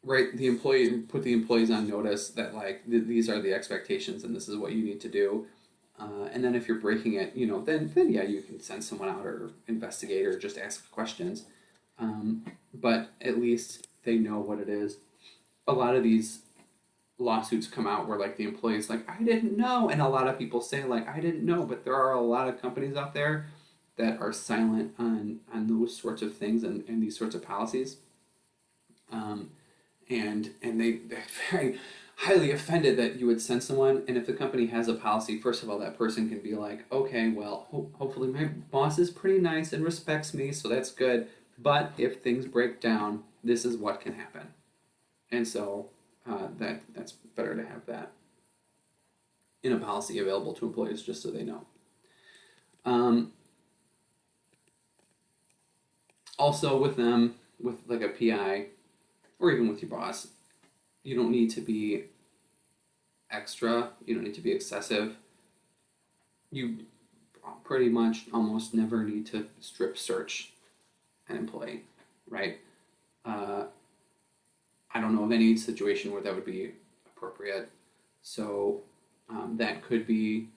Right, put the employees on notice that like these are the expectations and this is what you need to do, and then if you're breaking it, then yeah, you can send someone out or investigate or just ask questions, but at least they know what it is. A lot of these lawsuits come out where like the employees like I didn't know, and a lot of people say like I didn't know, but there are a lot of companies out there that are silent on those sorts of things and these sorts of policies. And they're very highly offended that you would send someone. And if the company has a policy, first of all, that person can be like, okay, well, hopefully my boss is pretty nice and respects me, so that's good. But if things break down, this is what can happen. And so that's better to have that in a policy available to employees just so they know. Also with them, with like a PI, or even with your boss, you don't need to be extra, you don't need to be excessive. You pretty much almost never need to strip search an employee, right? I don't know of any situation where that would be appropriate. So that could be,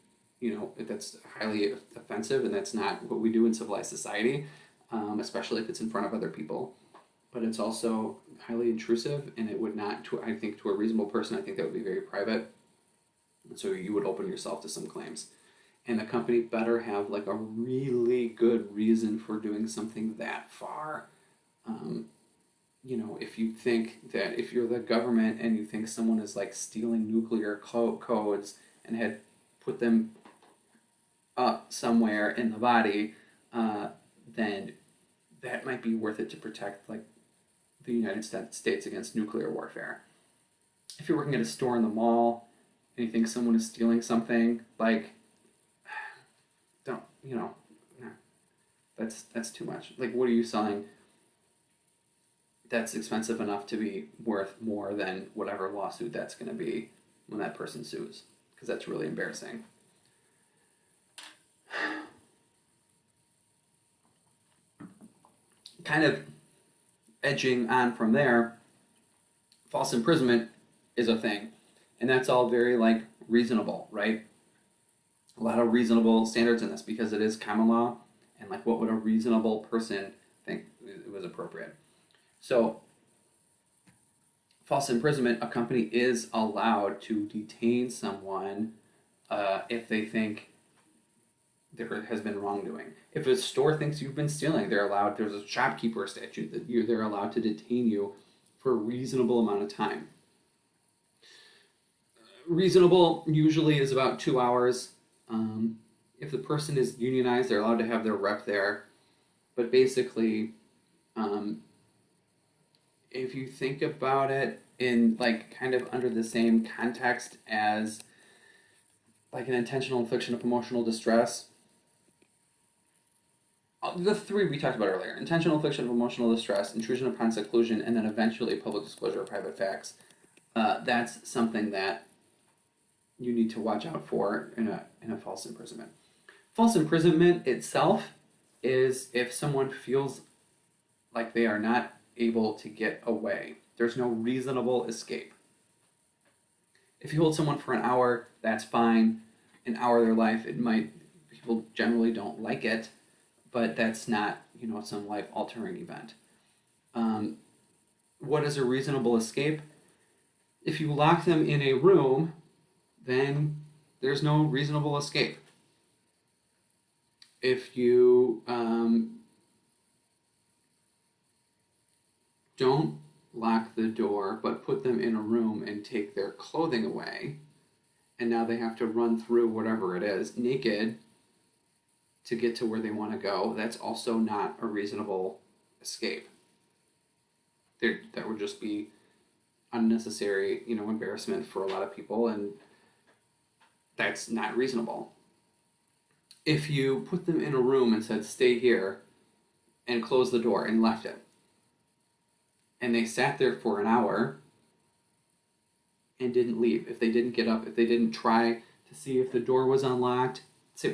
that's highly offensive, and that's not what we do in civilized society, especially if it's in front of other people. But it's also highly intrusive, and it would not, I think to a reasonable person, I think that would be very private. And so you would open yourself to some claims. And the company better have like a really good reason for doing something that far. If you think that if you're the government and you think someone is like stealing nuclear codes and had put them up somewhere in the body, then that might be worth it to protect like the United States against nuclear warfare. If you're working at a store in the mall and you think someone is stealing something, like, don't, no, that's too much. Like, what are you selling that's expensive enough to be worth more than whatever lawsuit that's going to be when that person sues? Because that's really embarrassing. Kind of edging on from there, false imprisonment is a thing, and that's all very like reasonable, right? A lot of reasonable standards in this because it is common law, and like what would a reasonable person think it was appropriate. So false imprisonment, a company is allowed to detain someone if they think there has been wrongdoing. If a store thinks you've been stealing, there's a shopkeeper statute that they're allowed to detain you for a reasonable amount of time. Reasonable usually is about 2 hours. If the person is unionized, they're allowed to have their rep there. But basically, if you think about it in like kind of under the same context as like an intentional infliction of emotional distress, the three we talked about earlier: intentional infliction of emotional distress, intrusion upon seclusion, and then eventually public disclosure of private facts. That's something that you need to watch out for in a false imprisonment. False imprisonment itself is if someone feels like they are not able to get away. There's no reasonable escape. If you hold someone for an hour, that's fine. An hour of their life, it might, people generally don't like it, but that's not, some life altering event. What is a reasonable escape? If you lock them in a room, then there's no reasonable escape. If you don't lock the door but put them in a room and take their clothing away, and now they have to run through whatever it is naked to get to where they want to go, that's also not a reasonable escape. That would just be unnecessary, embarrassment for a lot of people, and that's not reasonable. If you put them in a room and said, stay here, and closed the door and left it, and they sat there for an hour and didn't leave, if they didn't get up, if they didn't try to see if the door was unlocked,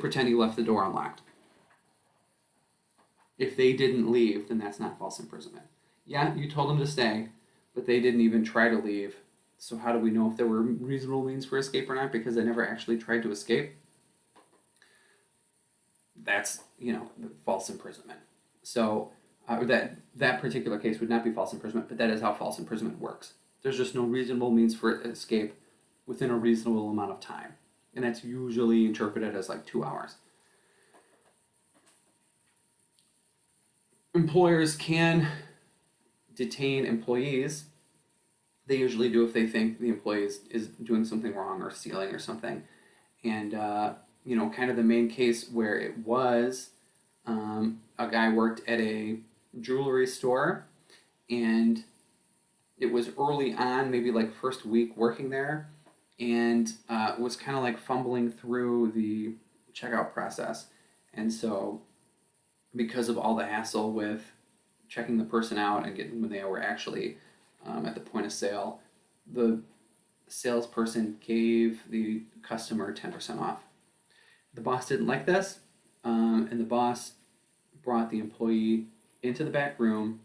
pretend you left the door unlocked. If they didn't leave, then that's not false imprisonment. Yeah, you told them to stay, but they didn't even try to leave. So how do we know if there were reasonable means for escape or not? Because they never actually tried to escape. That's, false imprisonment. So that particular case would not be false imprisonment, but that is how false imprisonment works. There's just no reasonable means for escape within a reasonable amount of time. And that's usually interpreted as like 2 hours. Employers can detain employees. They usually do if they think the employee is doing something wrong or stealing or something. And, kind of the main case where it was, a guy worked at a jewelry store, and it was early on, maybe like first week working there, and was kind of like fumbling through the checkout process. And so because of all the hassle with checking the person out and getting when they were actually at the point of sale, the salesperson gave the customer 10% off. The boss didn't like this, and the boss brought the employee into the back room,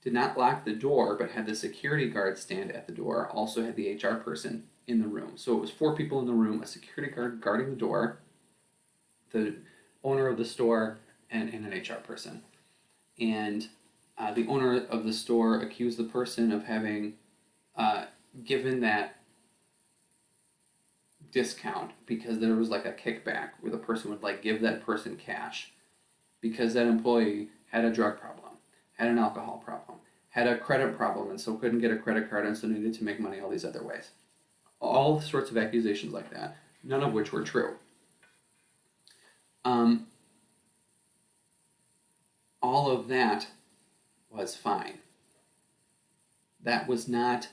did not lock the door, but had the security guard stand at the door, also had the HR person in the room. So it was 4 people in the room, a security guard guarding the door, the owner of the store, and an HR person. And the owner of the store accused the person of having given that discount because there was like a kickback where the person would like give that person cash because that employee had a drug problem, had an alcohol problem, had a credit problem, and so couldn't get a credit card and so needed to make money all these other ways. All sorts of accusations like that, none of which were true. All of that was fine. That was not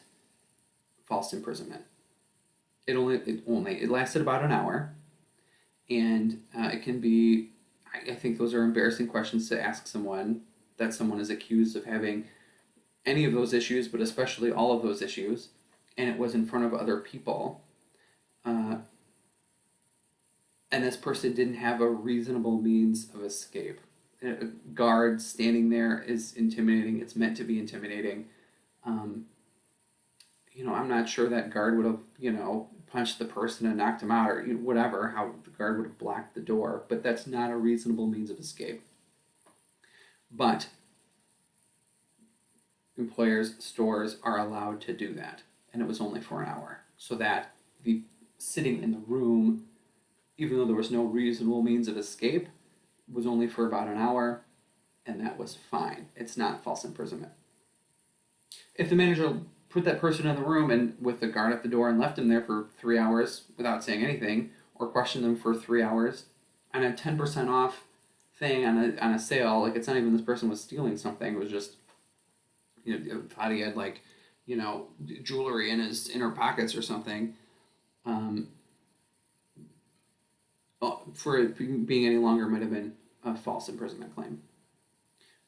false imprisonment. It lasted about an hour, and it can be. I think those are embarrassing questions to ask someone that someone is accused of having any of those issues, but especially all of those issues, and it was in front of other people. And this person didn't have a reasonable means of escape. A guard standing there is intimidating. It's meant to be intimidating. I'm not sure that guard would have, punched the person and knocked him out or whatever, how the guard would have blocked the door, but that's not a reasonable means of escape. But employers, stores are allowed to do that, and it was only for an hour. So that the sitting in the room, even though there was no reasonable means of escape, was only for about an hour, and that was fine. It's not false imprisonment. If the manager put that person in the room and with the guard at the door and left him there for 3 hours without saying anything, or questioned them for 3 hours on a 10% off thing on a sale, like it's not even this person was stealing something, it was just thought he had jewelry in his inner pockets or something. For it being any longer might have been a false imprisonment claim.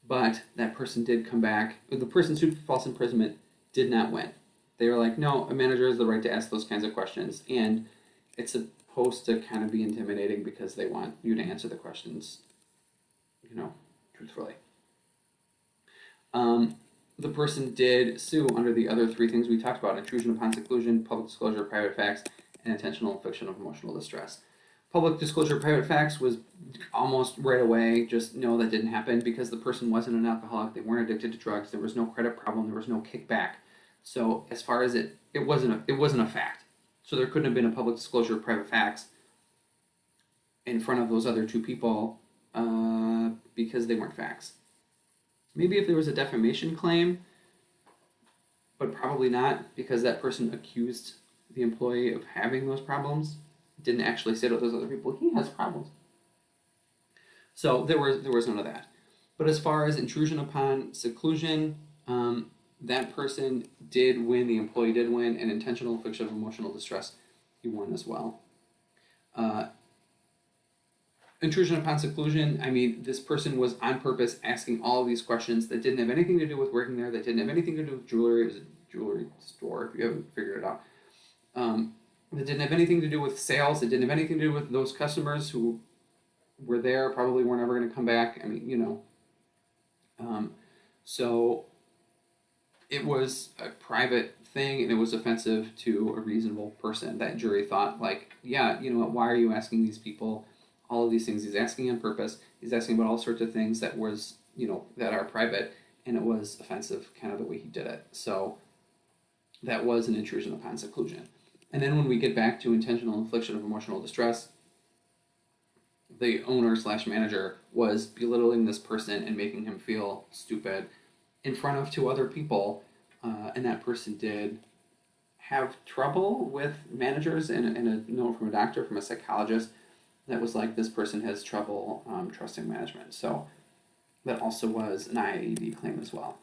But that person did come back. The person sued for false imprisonment did not win. They were like, no, a manager has the right to ask those kinds of questions, and it's supposed to kind of be intimidating because they want you to answer the questions, truthfully. the person did sue under the other three things we talked about: intrusion upon seclusion, public disclosure of private facts, and intentional infliction of emotional distress. Public disclosure of private facts was almost right away, just no, that didn't happen because the person wasn't an alcoholic, they weren't addicted to drugs, there was no credit problem, there was no kickback. So as far as it wasn't a fact. So there couldn't have been a public disclosure of private facts in front of those other two people because they weren't facts. Maybe if there was a defamation claim, but probably not because that person accused the employee of having those problems, didn't actually say to those other people, he has problems. So there was none of that. But as far as intrusion upon seclusion, that person did win, the employee did win, and intentional infliction of emotional distress, he won as well. Intrusion upon seclusion, I mean, this person was on purpose asking all of these questions that didn't have anything to do with working there, that didn't have anything to do with jewelry. It was a jewelry store, if you haven't figured it out. That didn't have anything to do with sales. It didn't have anything to do with those customers who were there, probably were never going to come back. I mean, so it was a private thing and it was offensive to a reasonable person. That jury thought, like, yeah, you know what, why are you asking these people all of these things? He's asking on purpose. He's asking about all sorts of things that was, that are private, and it was offensive kind of the way he did it. So that was an intrusion upon seclusion. And then when we get back to intentional infliction of emotional distress, the owner / manager was belittling this person and making him feel stupid in front of two other people, and that person did have trouble with managers, and a note from a doctor, from a psychologist, that was like, this person has trouble trusting management. So that also was an IAED claim as well.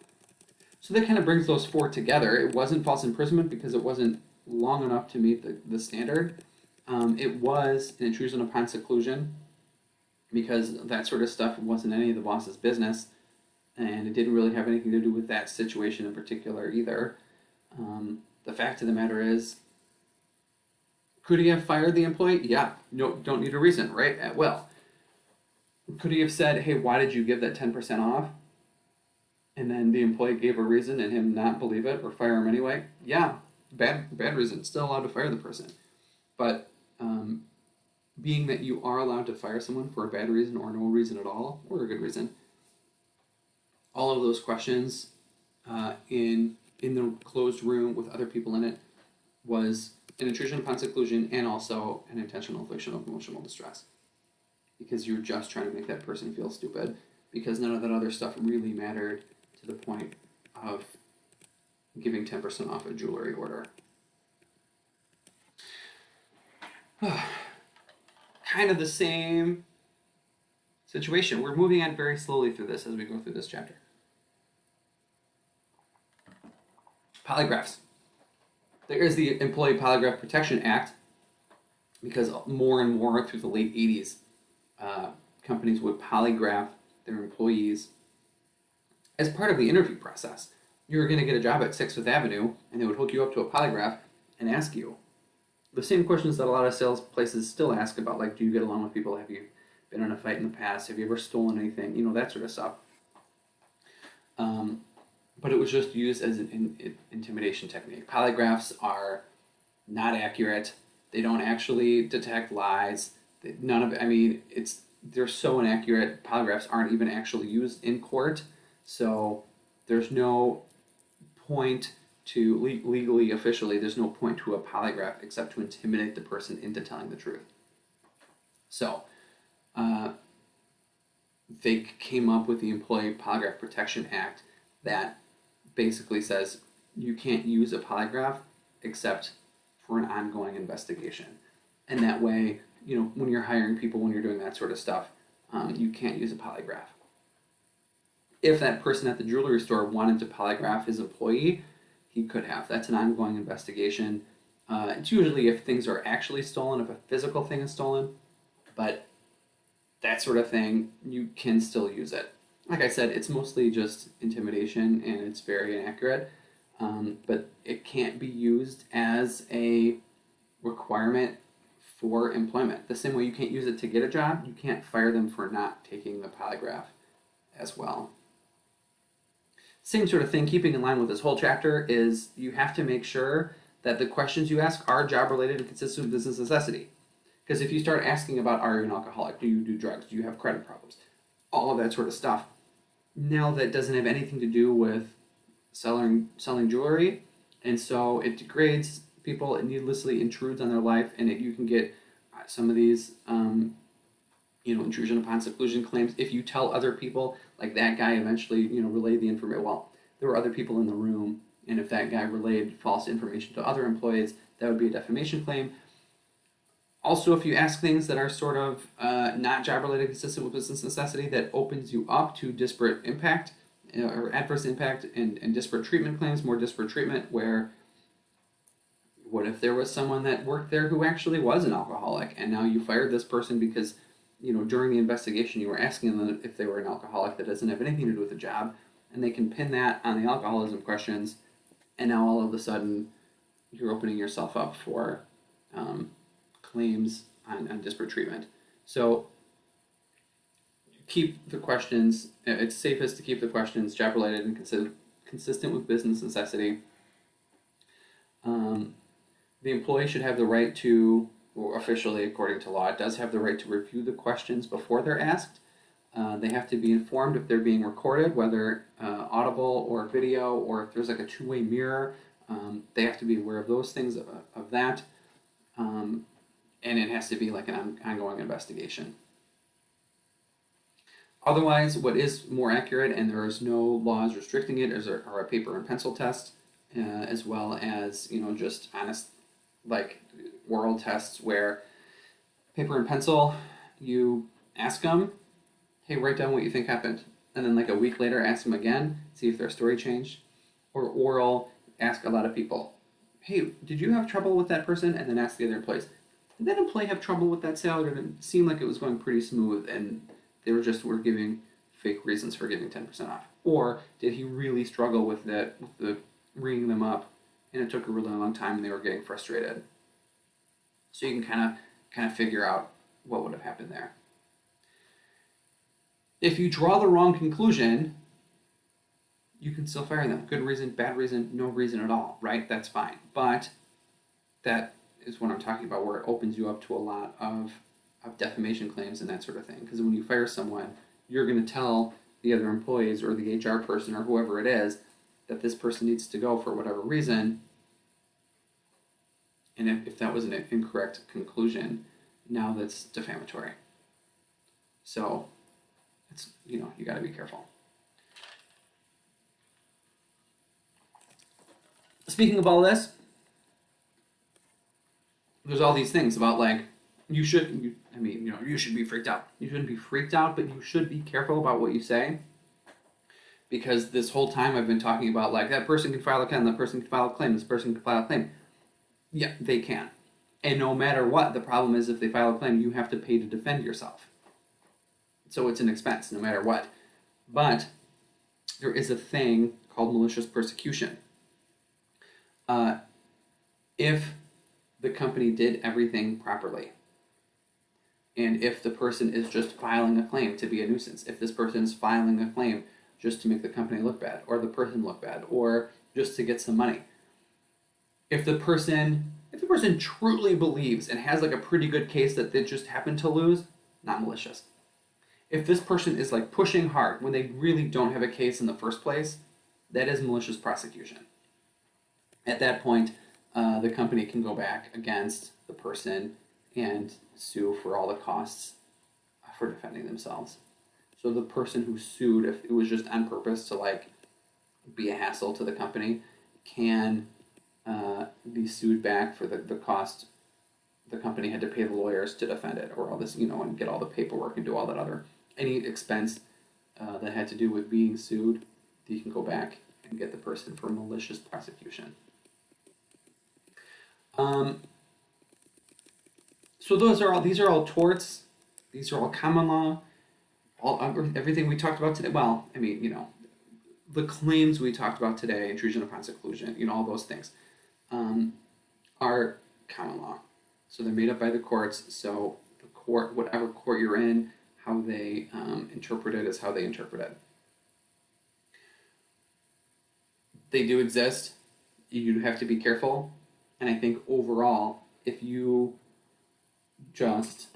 So that kind of brings those four together. It wasn't false imprisonment because it wasn't long enough to meet the standard. It was an intrusion upon seclusion because that sort of stuff wasn't any of the boss's business, and it didn't really have anything to do with that situation in particular either. The fact of the matter is, could he have fired the employee? Yeah, no, don't need a reason, right? At will. Could he have said, hey, why did you give that 10% off? And then the employee gave a reason and him not believe it or fire him anyway? Yeah, bad reason. Still allowed to fire the person. But being that you are allowed to fire someone for a bad reason or no reason at all, or a good reason, all of those questions in the closed room with other people in it was an intrusion upon seclusion and also an intentional infliction of emotional distress. Because you're just trying to make that person feel stupid, because none of that other stuff really mattered to the point of giving 10% off a jewelry order. Kind of the same situation. We're moving on very slowly through this as we go through this chapter. Polygraphs. There is the Employee Polygraph Protection Act, because more and more through the late 80s, companies would polygraph their employees as part of the interview process. You were going to get a job at 6th Fifth Avenue, and they would hook you up to a polygraph and ask you the same questions that a lot of sales places still ask about, like, do you get along with people? Have you been in a fight in the past? Have you ever stolen anything? That sort of stuff. But it was just used as an intimidation technique. Polygraphs are not accurate. They don't actually detect lies. None of it, I mean, they're so inaccurate. Polygraphs aren't even actually used in court. So there's no point to, legally, officially, there's no point to a polygraph except to intimidate the person into telling the truth. So they came up with the Employee Polygraph Protection Act that basically says you can't use a polygraph except for an ongoing investigation. And that way, when you're hiring people, when you're doing that sort of stuff, you can't use a polygraph. If that person at the jewelry store wanted to polygraph his employee, he could have. That's an ongoing investigation. It's usually if things are actually stolen, if a physical thing is stolen, but that sort of thing, you can still use it. Like I said, it's mostly just intimidation and it's very inaccurate, but it can't be used as a requirement for employment. The same way you can't use it to get a job, you can't fire them for not taking the polygraph as well. Same sort of thing, keeping in line with this whole chapter, is you have to make sure that the questions you ask are job related and consistent with business necessity. Because if you start asking about, are you an alcoholic? Do you do drugs? Do you have credit problems? All of that sort of stuff. Now that doesn't have anything to do with selling jewelry, and so it degrades people. It needlessly intrudes on their life, and you can get some of these intrusion upon seclusion claims if you tell other people, like that guy eventually relayed the information. Well, there were other people in the room, and if that guy relayed false information to other employees, that would be a defamation claim. Also, if you ask things that are sort of not job related, consistent with business necessity, that opens you up to disparate impact or adverse impact and disparate treatment claims, more disparate treatment, where what if there was someone that worked there who actually was an alcoholic, and now you fired this person because during the investigation you were asking them if they were an alcoholic that doesn't have anything to do with the job, and they can pin that on the alcoholism questions, and now all of a sudden you're opening yourself up for claims on disparate treatment. So keep the questions, it's safest to keep the questions job related and consistent with business necessity. The employee should have the right to, or officially according to law, it does have the right to review the questions before they're asked. They have to be informed if they're being recorded, whether audible or video, or if there's like a two-way mirror. They have to be aware of those things, of that. And it has to be like an ongoing investigation. Otherwise, what is more accurate, and there is no laws restricting it, are a paper and pencil test, as well as just honest, like oral tests where paper and pencil, you ask them, hey, write down what you think happened, and then like a week later ask them again, see if their story changed. Or oral, ask a lot of people, hey, did you have trouble with that person? And then ask the other employees, did that employee have trouble with that sale, or did it seem like it was going pretty smooth and they were giving fake reasons for giving 10% off? Or did he really struggle with the ringing them up, and it took a really long time and they were getting frustrated? So you can kind of figure out what would have happened there. If you draw the wrong conclusion, you can still fire them. Good reason, bad reason, no reason at all, right? That's fine. But that is what I'm talking about, where it opens you up to a lot of defamation claims and that sort of thing. Because when you fire someone, you're going to tell the other employees or the HR person or whoever it is that this person needs to go for whatever reason. And if that was an incorrect conclusion, now that's defamatory. So it's, you got to be careful. Speaking of all this, there's all these things about like, you should be freaked out. You shouldn't be freaked out, but you should be careful about what you say. Because this whole time I've been talking about like, that person can file a claim, that person can file a claim, this person can file a claim. Yeah, they can. And no matter what, the problem is if they file a claim, you have to pay to defend yourself. So it's an expense, no matter what. But there is a thing called malicious persecution. If the company did everything properly, and if the person is just filing a claim to be a nuisance, if this person is filing a claim just to make the company look bad, or the person look bad, or just to get some money, if the person truly believes and has like a pretty good case that they just happened to lose, not malicious. If this person is like pushing hard when they really don't have a case in the first place, that is malicious prosecution. At that point, the company can go back against the person and sue for all the costs for defending themselves. So the person who sued, if it was just on purpose to like be a hassle to the company, can be sued back for the cost the company had to pay the lawyers to defend it, or all this, and get all the paperwork and do all that other, any expense that had to do with being sued, you can go back and get the person for malicious prosecution. So these are all torts, these are all common law, everything we talked about today. Well, the claims we talked about today, intrusion upon seclusion, all those things, are common law. So they're made up by the courts. So the court, whatever court you're in, how they interpret it is how they interpret it. they do exist. You have to be careful. And I think overall, if you just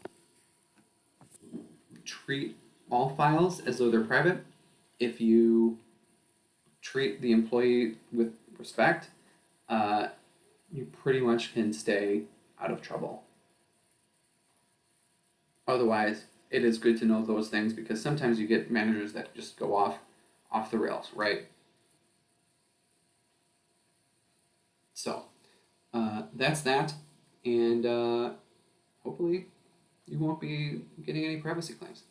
treat all files as though they're private, if you treat the employee with respect, uh, you pretty much can stay out of trouble. Otherwise, it is good to know those things because sometimes you get managers that just go off the rails, right? So that's that, and hopefully you won't be getting any privacy claims.